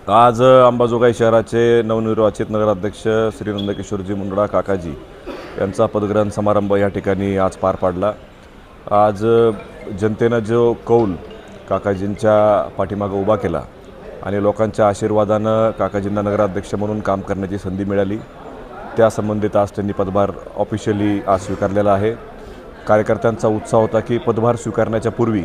आज अंबाजोगाई शहराचे नवनिर्वाचित नगराध्यक्ष श्री नंदकिशोरजी मुंडडा काकाजी यांचा पदग्रहण समारंभ या ठिकाणी आज पार पाडला। आज जनतेनं जो कौल काकाजींच्या पाठीमागे उभा केला आणि लोकांच्या आशीर्वादानं काकाजींना नगराध्यक्ष म्हणून काम करण्याची संधी मिळाली, त्या संबंधित आज त्यांनी पदभार ऑफिशियली आज स्वीकारलेला आहे। कार्यकर्त्यांचा उत्साह होता की पदभार स्वीकारण्याच्या पूर्वी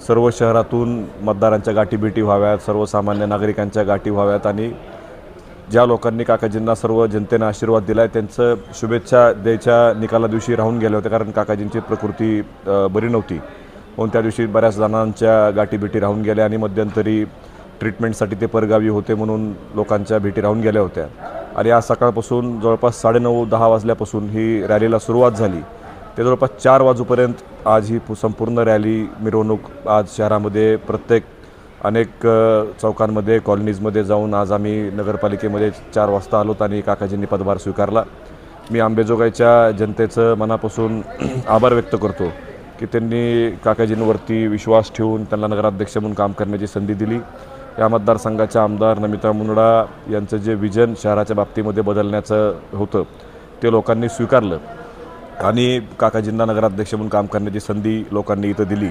सर्व शहरातून मतदारांच्या गाठीभेटी व्हाव्यात, सर्वसामान्य नागरिकांच्या गाठी व्हाव्यात आणि ज्या लोकांनी काकाजींना सर्व जनतेने आशीर्वाद दिला आहे त्यांचं शुभेच्छा द्यायच्या निकाला दिवशी राहून गेले होते, कारण काकाजींची प्रकृती बरी नव्हती म्हणून त्या दिवशी बऱ्याच जणांच्या गाठीभेटी राहून गेल्या आणि मध्यंतरी ट्रीटमेंटसाठी ते परगावी होते म्हणून लोकांच्या भेटी राहून गेल्या होत्या। आणि आज सकाळपासून जवळपास 9:30-10 वाजल्यापासून ही रॅलीला सुरुवात झाली, ते जवळपास 4 वाजेपर्यंत आज ही संपूर्ण रॅली मिरवणूक आज शहरामध्ये अनेक चौकांमध्ये कॉलनीजमध्ये जाऊन आज आम्ही नगरपालिकेमध्ये 4 वाजता आलोत आणि काकाजींनी पदभार स्वीकारला। मी अंबाजोगाईच्या जनतेचं मनापासून आभार व्यक्त करतो की त्यांनी काकाजींवरती विश्वास ठेवून त्यांना नगराध्यक्ष म्हणून काम करण्याची संधी दिली। या मतदारसंघाच्या आमदार नमिता मुंडडा यांचं जे विजन शहराच्या बाबतीमध्ये बदलण्याचं होतं ते लोकांनी स्वीकारलं आणि काकाजींना नगराध्यक्ष म्हणून काम करण्याची संधी लोकांनी इथं दिली।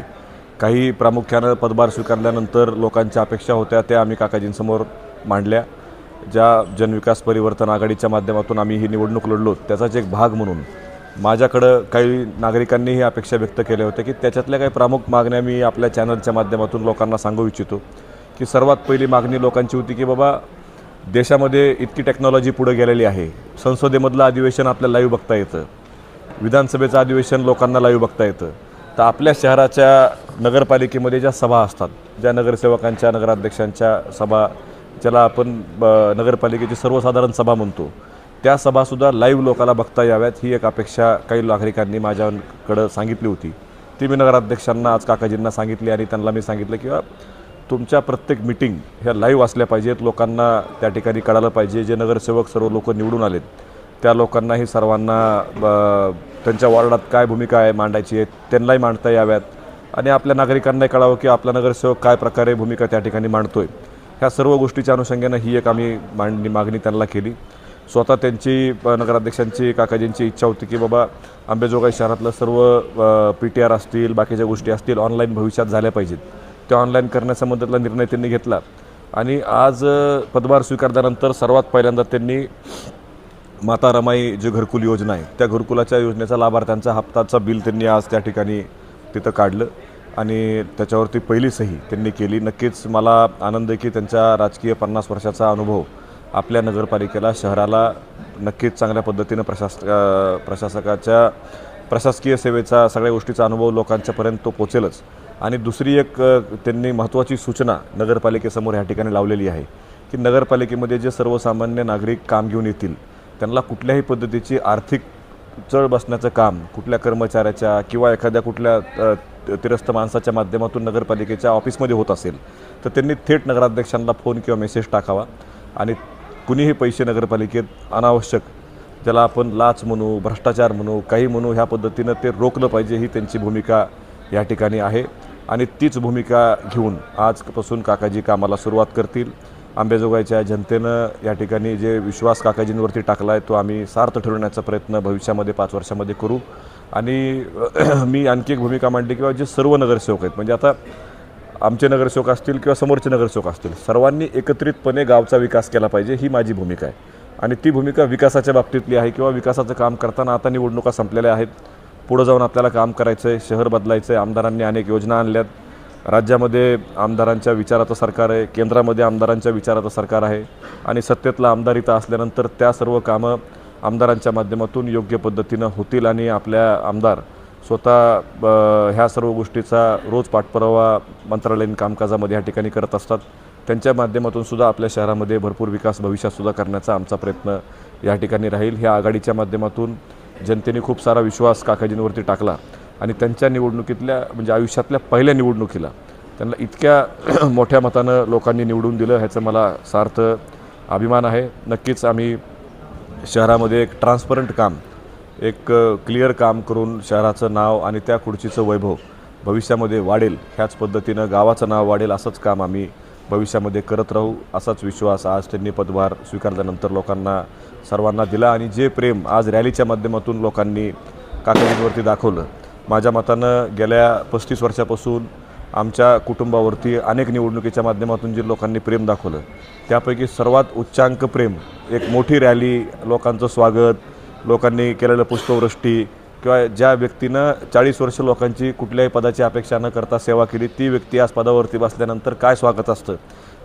काही प्रामुख्यानं पदभार स्वीकारल्यानंतर लोकांच्या अपेक्षा होत्या त्या आम्ही काकाजींसमोर मांडल्या। ज्या जनविकास परिवर्तन आघाडीच्या माध्यमातून आम्ही ही निवडणूक लढलो त्याचाच एक भाग म्हणून माझ्याकडं काही नागरिकांनी ही अपेक्षा व्यक्त केल्या होत्या की त्याच्यातल्या काही प्रमुख मागण्या मी आपल्या चॅनलच्या माध्यमातून लोकांना सांगू इच्छितो की सर्वात पहिली मागणी लोकांची होती की बाबा देशामध्ये इतकी टेक्नॉलॉजी पुढे गेलेली आहे, संसदेमधलं अधिवेशन आपल्याला लाईव्ह बघता येतं, विधानसभेचं अधिवेशन लोकांना लाईव्ह बघता येतं, तर आपल्या शहराच्या नगरपालिकेमध्ये ज्या सभा असतात, ज्या नगरसेवकांच्या नगराध्यक्षांच्या सभा ज्याला आपण नगरपालिकेची सर्वसाधारण सभा म्हणतो त्या सभासुद्धा लाईव्ह लोकांना बघता याव्यात ही एक अपेक्षा काही नागरिकांनी माझ्याकडं सांगितली होती। ती मी नगराध्यक्षांना आज काकाजींना सांगितली आणि त्यांना मी सांगितलं की तुमच्या प्रत्येक मीटिंग ह्या लाईव्ह असल्या पाहिजेत, लोकांना त्या ठिकाणी कळालं पाहिजे, जे नगरसेवक सर्व लोक निवडून आलेत त्या लोकांनाही सर्वांना त्यांच्या वॉर्डात काय भूमिका आहे मांडायची आहे त्यांनाही मांडता याव्यात आणि आपल्या नागरिकांनाही कळावं की आपला नगरसेवक काय प्रकारे भूमिका त्या ठिकाणी मांडतोय। ह्या सर्व गोष्टीच्या अनुषंगानं ही एक आम्ही मागणी त्यांना केली। स्वतः त्यांची नगराध्यक्षांची काकाजींची इच्छा होती की बाबा अंबाजोगाई शहरातलं सर्व PTR असतील, बाकीच्या गोष्टी असतील ऑनलाईन भविष्यात झाल्या पाहिजेत, त्या ऑनलाईन करण्यासंबंधातला निर्णय त्यांनी घेतला आणि आज पदभार स्वीकारल्यानंतर सर्वात पहिल्यांदा त्यांनी माता रमाई जी घरकुल योजना आहे त्या घरकुलाच्या योजनेचा लाभार्थ्यांचा हप्ताचा बिल त्यांनी आज त्या ठिकाणी तिथं काढलं आणि त्याच्यावरती पहिली सही त्यांनी केली। नक्कीच मला आनंद आहे की त्यांच्या राजकीय 50 वर्षाचा अनुभव आपल्या नगरपालिकेला शहराला नक्कीच चांगल्या पद्धतीनं प्रशासकीय सेवेचा सगळ्या गोष्टीचा अनुभव लोकांच्यापर्यंत तो पोचेलच। आणि दुसरी एक त्यांनी महत्त्वाची सूचना नगरपालिकेसमोर ह्या ठिकाणी लावलेली आहे की नगरपालिकेमध्ये जे सर्वसामान्य नागरिक काम घेऊन येतील त्यांना कुठल्याही पद्धतीची आर्थिक चढ बसण्याचं काम कुठल्या कर्मचाऱ्याच्या किंवा एखाद्या कुठल्या तिरस्थ माणसाच्या माध्यमातून नगरपालिकेच्या ऑफिसमध्ये होत असेल तर त्यांनी थेट नगराध्यक्षांना फोन किंवा मेसेज टाकावा आणि कुणीही पैसे नगरपालिकेत अनावश्यक ज्याला आपण लाच म्हणू, भ्रष्टाचार म्हणू, काही म्हणू, ह्या पद्धतीनं ते रोखलं पाहिजे ही त्यांची भूमिका या ठिकाणी आहे आणि तीच भूमिका घेऊन आजपासून काकाजी कामाला सुरुवात करतील। अंबाजोगाईच्या जनतेनं या ठिकाणी जे विश्वास काकाजींवरती टाकला आहे तो आम्ही सार्थ ठरवण्याचा प्रयत्न भविष्यामध्ये 5 वर्षामध्ये करू। आणि मी आणखी एक भूमिका मांडली किंवा जे सर्व नगरसेवक आहेत म्हणजे आता आमचे नगरसेवक असतील किंवा समोरचे नगरसेवक असतील सर्वांनी एकत्रितपणे गावचा विकास केला पाहिजे ही माझी भूमिका आहे आणि ती भूमिका विकासाच्या बाबतीतली आहे किंवा विकासाचं काम करताना आता निवडणुका संपलेल्या आहेत, पुढं जाऊन आपल्याला काम करायचं आहे, शहर बदलायचं आहे, आमदारांनी अनेक योजना आणल्यात, राज्यामध्ये आमदारांच्या विचाराचं सरकार आहे, केंद्रामध्ये आमदारांच्या विचाराचं सरकार आहे आणि सत्तेतला आमदार इथं असल्यानंतर त्या सर्व कामं आमदारांच्या माध्यमातून योग्य पद्धतीनं होतील आणि आपल्या आमदार स्वतः ह्या सर्व गोष्टीचा रोज पाठपुरावा मंत्रालयीन कामकाजामध्ये ह्या ठिकाणी करत असतात। त्यांच्या माध्यमातून सुद्धा आपल्या शहरामध्ये भरपूर विकास भविष्यातसुद्धा करण्याचा आमचा प्रयत्न या ठिकाणी राहील। ह्या आघाडीच्या माध्यमातून जनतेने खूप सारा विश्वास काकाजींवरती टाकला आणि त्यांच्या निवडणुकीतल्या म्हणजे आयुष्यातल्या पहिल्या निवडणुकीला त्यांना इतक्या मोठ्या मतानं लोकांनी निवडून दिलं ह्याचं मला सार्थ अभिमान आहे। नक्कीच आम्ही शहरामध्ये एक ट्रान्सपरंट काम, एक क्लिअर काम करून शहराचं नाव आणि त्या खुर्चीचं वैभव भविष्यामध्ये वाढेल, ह्याच पद्धतीनं गावाचं नाव वाढेल असंच काम आम्ही भविष्यामध्ये करत राहू असाच विश्वास आज त्यांनी पदभार स्वीकारल्यानंतर लोकांना सर्वांना दिला आणि जे प्रेम आज रॅलीच्या माध्यमातून लोकांनी काकाजींवरती दाखवलं, माझ्या मतानं गेल्या 35 वर्षापासून आमच्या कुटुंबावरती अनेक निवडणुकीच्या माध्यमातून जे लोकांनी प्रेम दाखवलं त्यापैकी सर्वात उच्चांक प्रेम, एक मोठी रॅली, लोकांचं स्वागत, लोकांनी केलेलं पुष्पवृष्टी किंवा ज्या व्यक्तीनं 40 वर्ष लोकांची कुठल्याही पदाची अपेक्षा न करता सेवा केली ती व्यक्ती आज पदावरती बसल्यानंतर काय स्वागत असतं,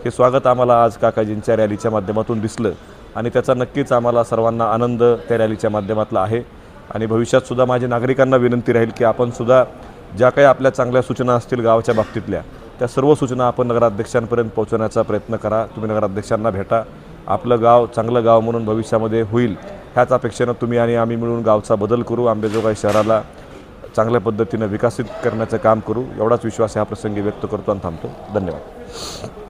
हे स्वागत आम्हाला आज काकाजींच्या रॅलीच्या माध्यमातून दिसलं आणि त्याचा नक्कीच आम्हाला सर्वांना आनंद त्या रॅलीच्या माध्यमातला आहे. आणि भविष्यातसुद्धा माझी नागरिकांना विनंती राहील की आपणसुद्धा ज्या काही आपल्या चांगल्या सूचना असतील गावाच्या बाबतीतल्या त्या सर्व सूचना आपण नगराध्यक्षांपर्यंत पोहोचवण्याचा प्रयत्न करा. तुम्ही नगराध्यक्षांना भेटा, आपलं गाव चांगलं गाव म्हणून भविष्यामध्ये होईल ह्याच अपेक्षेनं तुम्ही आणि आम्ही मिळून गावचा बदल करू, अंबेजोगाई शहराला चांगल्या पद्धतीनं विकसित करण्याचं काम करू, एवढाच विश्वास ह्या प्रसंगी व्यक्त करतो आणि थांबतो. धन्यवाद.